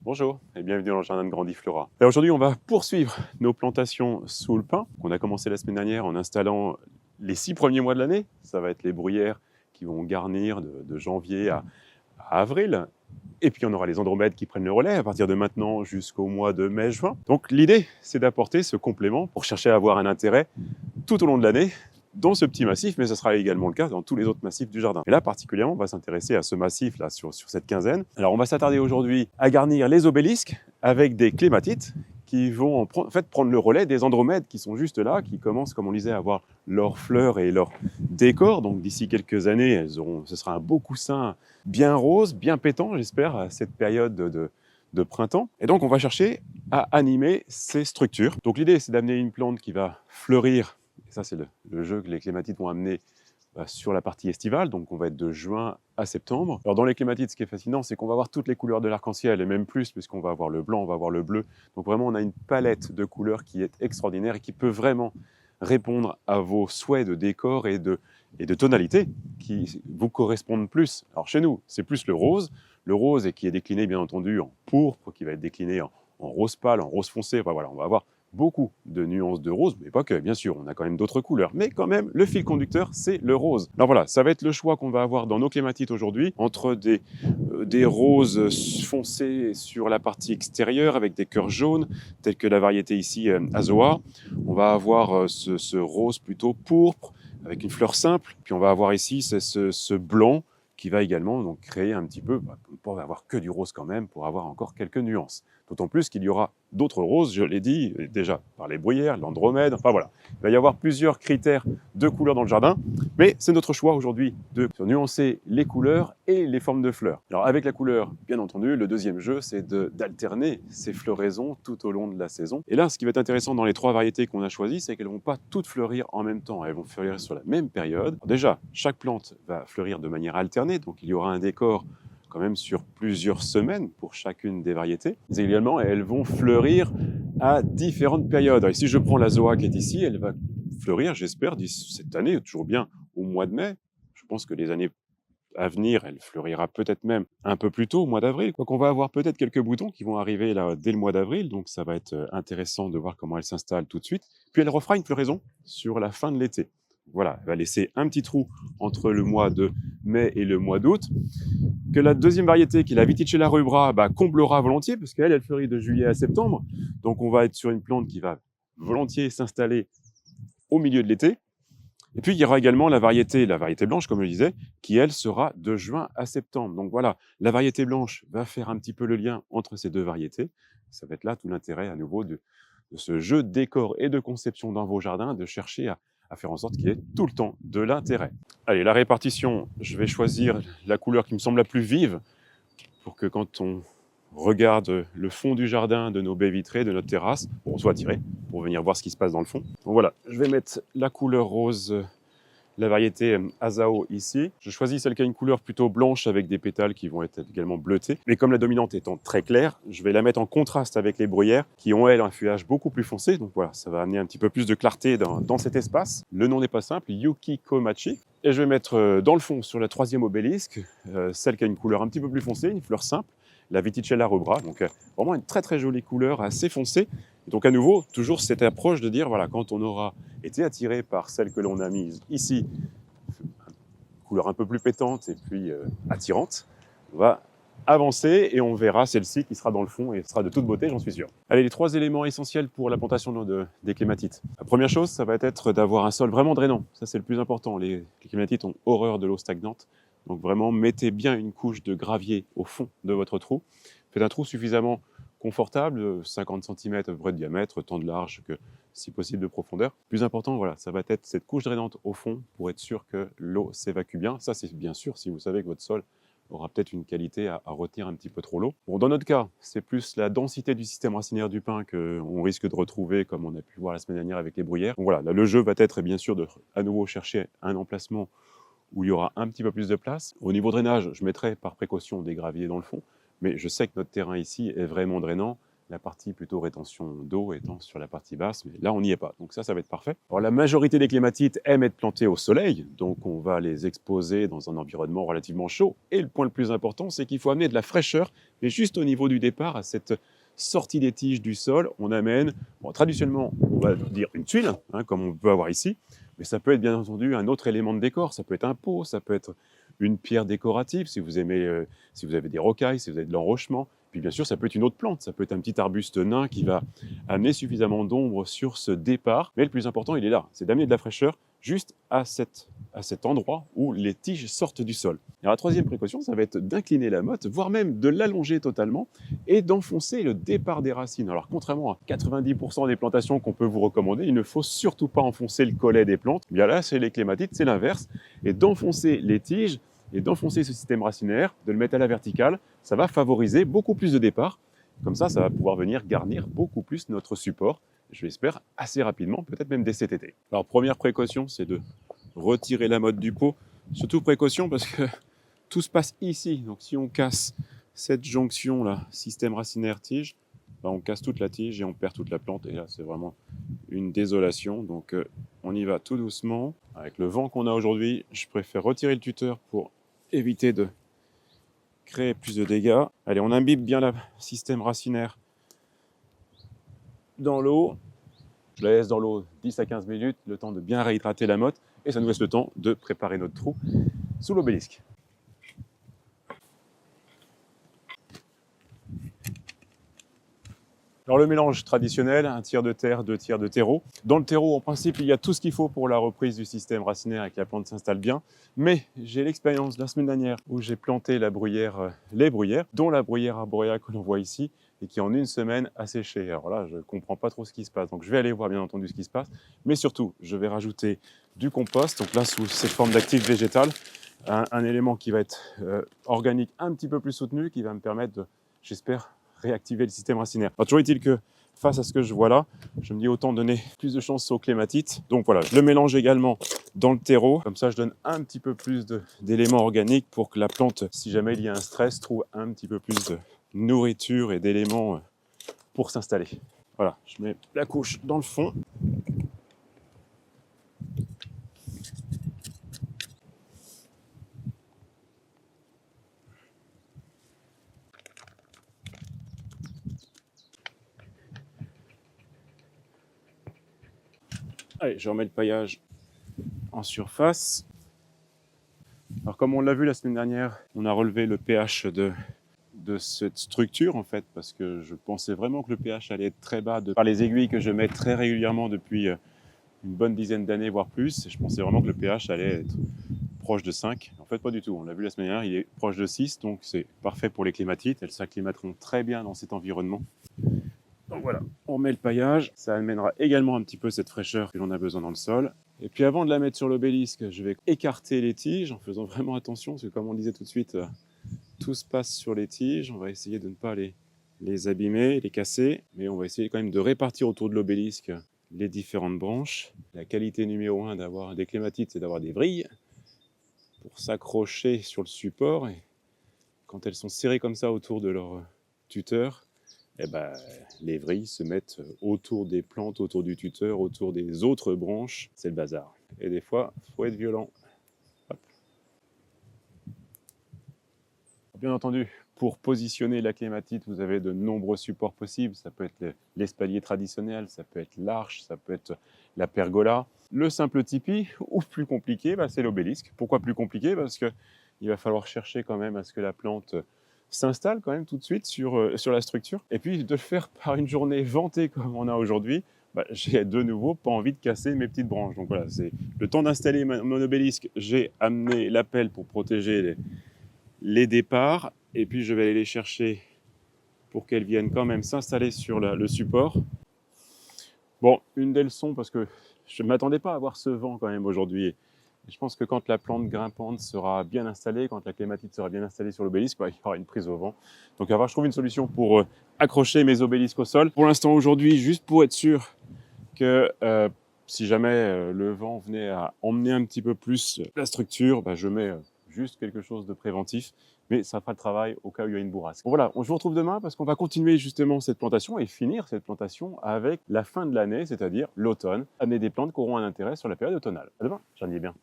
Bonjour et bienvenue dans le jardin de Grandiflora. Alors aujourd'hui, on va poursuivre nos plantations sous le pin qu'on a commencé la semaine dernière en installant les 6 premiers mois de l'année. Ça va être les bruyères qui vont garnir de janvier à avril. Et puis on aura les andromèdes qui prennent le relais à partir de maintenant jusqu'au mois de mai-juin. Donc l'idée, c'est d'apporter ce complément pour chercher à avoir un intérêt tout au long de l'année dans ce petit massif, mais ce sera également le cas dans tous les autres massifs du jardin. Et là, particulièrement, on va s'intéresser à ce massif-là sur cette quinzaine. Alors, on va s'attarder aujourd'hui à garnir les obélisques avec des clématites qui vont en fait prendre le relais des andromèdes qui sont juste là, qui commencent, comme on disait, à avoir leurs fleurs et leurs décors. Donc, d'ici quelques années, ce sera un beau coussin bien rose, bien pétant, j'espère, à cette période de printemps. Et donc, on va chercher à animer ces structures. Donc, l'idée, c'est d'amener une plante qui va fleurir. Et ça, c'est le jeu que les clématites vont amener sur la partie estivale. Donc, on va être de juin à septembre. Alors, dans les clématites, ce qui est fascinant, c'est qu'on va avoir toutes les couleurs de l'arc-en-ciel, et même plus, puisqu'on va avoir le blanc, on va avoir le bleu. Donc, vraiment, on a une palette de couleurs qui est extraordinaire et qui peut vraiment répondre à vos souhaits de décor et de tonalité qui vous correspondent plus. Alors, chez nous, c'est plus le rose et qui est décliné, bien entendu, en pourpre, qui va être décliné en rose pâle, en rose foncé. Enfin, voilà, on va avoir beaucoup de nuances de rose, mais pas que, bien sûr, on a quand même d'autres couleurs. Mais quand même, le fil conducteur, c'est le rose. Alors voilà, ça va être le choix qu'on va avoir dans nos clématites aujourd'hui, entre des roses foncées sur la partie extérieure avec des cœurs jaunes, tels que la variété ici, Azoa. On va avoir ce rose plutôt pourpre, avec une fleur simple. Puis on va avoir ici ce blanc qui va également donc créer un petit peu, pour avoir que du rose quand même, pour avoir encore quelques nuances. D'autant plus qu'il y aura d'autres roses, je l'ai dit déjà, par les bruyères, l'andromède, enfin voilà. Il va y avoir plusieurs critères de couleurs dans le jardin, mais c'est notre choix aujourd'hui de nuancer les couleurs et les formes de fleurs. Alors avec la couleur, bien entendu, le deuxième jeu, c'est d'alterner ces floraisons tout au long de la saison. Et là, ce qui va être intéressant dans les 3 variétés qu'on a choisies, c'est qu'elles ne vont pas toutes fleurir en même temps, elles vont fleurir sur la même période. Alors déjà, chaque plante va fleurir de manière alternée, donc il y aura un décor quand même sur plusieurs semaines pour chacune des variétés. Mais également, elles vont fleurir à différentes périodes. Alors ici, je prends la Zoa qui est ici, elle va fleurir, j'espère, cette année, toujours bien au mois de mai. Je pense que les années à venir, elle fleurira peut-être même un peu plus tôt, au mois d'avril. Donc on va avoir peut-être quelques boutons qui vont arriver là dès le mois d'avril, donc ça va être intéressant de voir comment elle s'installe tout de suite. Puis elle refera une floraison sur la fin de l'été. Voilà, elle va laisser un petit trou entre le mois de mai et le mois d'août, que la deuxième variété, qui est la Viticella rubra, comblera volontiers, parce qu'elle fleurit de juillet à septembre. Donc on va être sur une plante qui va volontiers s'installer au milieu de l'été. Et puis il y aura également la variété blanche, comme je le disais, qui elle sera de juin à septembre. Donc voilà, la variété blanche va faire un petit peu le lien entre ces deux variétés. Ça va être là tout l'intérêt à nouveau de ce jeu de décor et de conception dans vos jardins, de chercher à faire en sorte qu'il y ait tout le temps de l'intérêt. Allez, la répartition, je vais choisir la couleur qui me semble la plus vive pour que quand on regarde le fond du jardin de nos baies vitrées, de notre terrasse, on soit attiré pour venir voir ce qui se passe dans le fond. Donc voilà, je vais mettre la couleur rose, la variété Azao ici. Je choisis celle qui a une couleur plutôt blanche avec des pétales qui vont être également bleutés. Mais comme la dominante étant très claire, je vais la mettre en contraste avec les bruyères qui ont, elles, un feuillage beaucoup plus foncé. Donc voilà, ça va amener un petit peu plus de clarté dans cet espace. Le nom n'est pas simple, Yuki Komachi. Et je vais mettre dans le fond, sur la 3e obélisque, celle qui a une couleur un petit peu plus foncée, une fleur simple, la Viticella rubra. Donc vraiment une très très jolie couleur, assez foncée. Et donc à nouveau, toujours cette approche de dire, voilà, quand on aura été attiré par celle que l'on a mise ici, couleur un peu plus pétante et puis attirante, on va avancer et on verra celle-ci qui sera dans le fond et sera de toute beauté, j'en suis sûr. Allez, les 3 éléments essentiels pour la plantation des clématites. La première chose, ça va être d'avoir un sol vraiment drainant. Ça, c'est le plus important. Les clématites ont horreur de l'eau stagnante. Donc vraiment, mettez bien une couche de gravier au fond de votre trou. Faites un trou suffisamment confortable, 50 cm à peu près de diamètre, tant de large que si possible de profondeur. Plus important, voilà, ça va être cette couche drainante au fond pour être sûr que l'eau s'évacue bien. Ça, c'est bien sûr si vous savez que votre sol aura peut-être une qualité à retenir un petit peu trop l'eau. Bon, dans notre cas, c'est plus la densité du système racinaire du pin qu'on risque de retrouver, comme on a pu voir la semaine dernière avec les bruyères. Donc voilà, là, le jeu va être bien sûr de à nouveau chercher un emplacement où il y aura un petit peu plus de place. Au niveau drainage, je mettrai par précaution des graviers dans le fond, mais je sais que notre terrain ici est vraiment drainant la partie plutôt rétention d'eau étant sur la partie basse, mais là on n'y est pas, donc ça va être parfait. Alors la majorité des clématites aiment être plantées au soleil, donc on va les exposer dans un environnement relativement chaud, et le point le plus important, c'est qu'il faut amener de la fraîcheur, mais juste au niveau du départ, à cette sortie des tiges du sol, on amène, bon, traditionnellement, on va dire une tuile, hein, comme on peut avoir ici, mais ça peut être bien entendu un autre élément de décor, ça peut être un pot, ça peut être une pierre décorative, si vous aimez, si vous avez des rocailles, si vous avez de l'enrochement. Puis bien sûr, ça peut être une autre plante, ça peut être un petit arbuste nain qui va amener suffisamment d'ombre sur ce départ. Mais le plus important, il est là, c'est d'amener de la fraîcheur juste à cet endroit où les tiges sortent du sol. Et la troisième précaution, ça va être d'incliner la motte, voire même de l'allonger totalement et d'enfoncer le départ des racines. Alors contrairement à 90% des plantations qu'on peut vous recommander, il ne faut surtout pas enfoncer le collet des plantes. Bien là, chez les clématites, c'est l'inverse. Et d'enfoncer les tiges et d'enfoncer ce système racinaire, de le mettre à la verticale, ça va favoriser beaucoup plus de départ. Comme ça va pouvoir venir garnir beaucoup plus notre support, je l'espère, assez rapidement, peut-être même dès cet été. Alors première précaution, c'est de retirer la motte du pot. Surtout précaution parce que tout se passe ici. Donc si on casse cette jonction-là, système racinaire-tige, ben on casse toute la tige et on perd toute la plante. Et là, c'est vraiment une désolation. Donc on y va tout doucement. Avec le vent qu'on a aujourd'hui, je préfère retirer le tuteur pour éviter de créer plus de dégâts. Allez, on imbibe bien le système racinaire dans l'eau. Je la laisse dans l'eau 10 à 15 minutes, le temps de bien réhydrater la motte, et ça nous laisse le temps de préparer notre trou sous l'obélisque. Alors le mélange traditionnel, 1 tiers de terre, 2 tiers de terreau. Dans le terreau, en principe, il y a tout ce qu'il faut pour la reprise du système racinaire et que la plante s'installe bien. Mais j'ai l'expérience de la semaine dernière où j'ai planté la bruyère, les bruyères, dont la bruyère arborea que l'on voit ici, et qui en une semaine a séché. Alors là, je ne comprends pas trop ce qui se passe. Donc je vais aller voir bien entendu ce qui se passe. Mais surtout, je vais rajouter du compost, donc là sous cette forme d'actif végétal, un élément qui va être organique un petit peu plus soutenu, qui va me permettre de, j'espère, réactiver le système racinaire. Alors, toujours est-il que face à ce que je vois là, je me dis autant donner plus de chance aux clématites. Donc voilà, je le mélange également dans le terreau. Comme ça, je donne un petit peu plus d'éléments organiques pour que la plante, si jamais il y a un stress, trouve un petit peu plus de nourriture et d'éléments pour s'installer. Voilà, je mets la couche dans le fond. Allez, je remets le paillage en surface. Alors comme on l'a vu la semaine dernière, on a relevé le pH de cette structure en fait, parce que je pensais vraiment que le pH allait être très bas par les aiguilles que je mets très régulièrement depuis une bonne dizaine d'années, voire plus. Et je pensais vraiment que le pH allait être proche de 5. En fait, pas du tout. On l'a vu la semaine dernière, il est proche de 6, donc c'est parfait pour les clématites. Elles s'acclimateront très bien dans cet environnement. Donc voilà, on met le paillage. Ça amènera également un petit peu cette fraîcheur que l'on a besoin dans le sol. Et puis avant de la mettre sur l'obélisque, je vais écarter les tiges en faisant vraiment attention, parce que comme on disait tout de suite, tout se passe sur les tiges. On va essayer de ne pas les abîmer, les casser, mais on va essayer quand même de répartir autour de l'obélisque les différentes branches. La qualité numéro 1 d'avoir des clématites, c'est d'avoir des vrilles pour s'accrocher sur le support. Et quand elles sont serrées comme ça autour de leur tuteur, eh ben, les vrilles se mettent autour des plantes, autour du tuteur, autour des autres branches. C'est le bazar. Et des fois, il faut être violent. Hop. Bien entendu, pour positionner la clématite, vous avez de nombreux supports possibles. Ça peut être l'espalier traditionnel, ça peut être l'arche, ça peut être la pergola. Le simple tipi, ou plus compliqué, c'est l'obélisque. Pourquoi plus compliqué? Parce qu'il va falloir chercher quand même à ce que la plante s'installe quand même tout de suite sur la structure. Et puis de le faire par une journée ventée comme on a aujourd'hui, j'ai de nouveau pas envie de casser mes petites branches. Donc voilà, c'est le temps d'installer mon obélisque. J'ai amené la pelle pour protéger les départs, et puis je vais aller les chercher pour qu'elles viennent quand même s'installer sur le support. Bon, une des leçons, parce que je ne m'attendais pas à avoir ce vent quand même aujourd'hui. Je pense que quand la plante grimpante sera bien installée, quand la clématite sera bien installée sur l'obélisque, il y aura une prise au vent. Donc je trouve une solution pour accrocher mes obélisques au sol. Pour l'instant aujourd'hui, juste pour être sûr que si jamais le vent venait à emmener un petit peu plus la structure, je mets juste quelque chose de préventif. mais ça fera le travail au cas où il y a une bourrasque. Bon, voilà, je vous retrouve demain parce qu'on va continuer justement cette plantation et finir cette plantation avec la fin de l'année, c'est-à-dire l'automne, amener des plantes qui auront un intérêt sur la période automnale. À demain, j'en ai bien.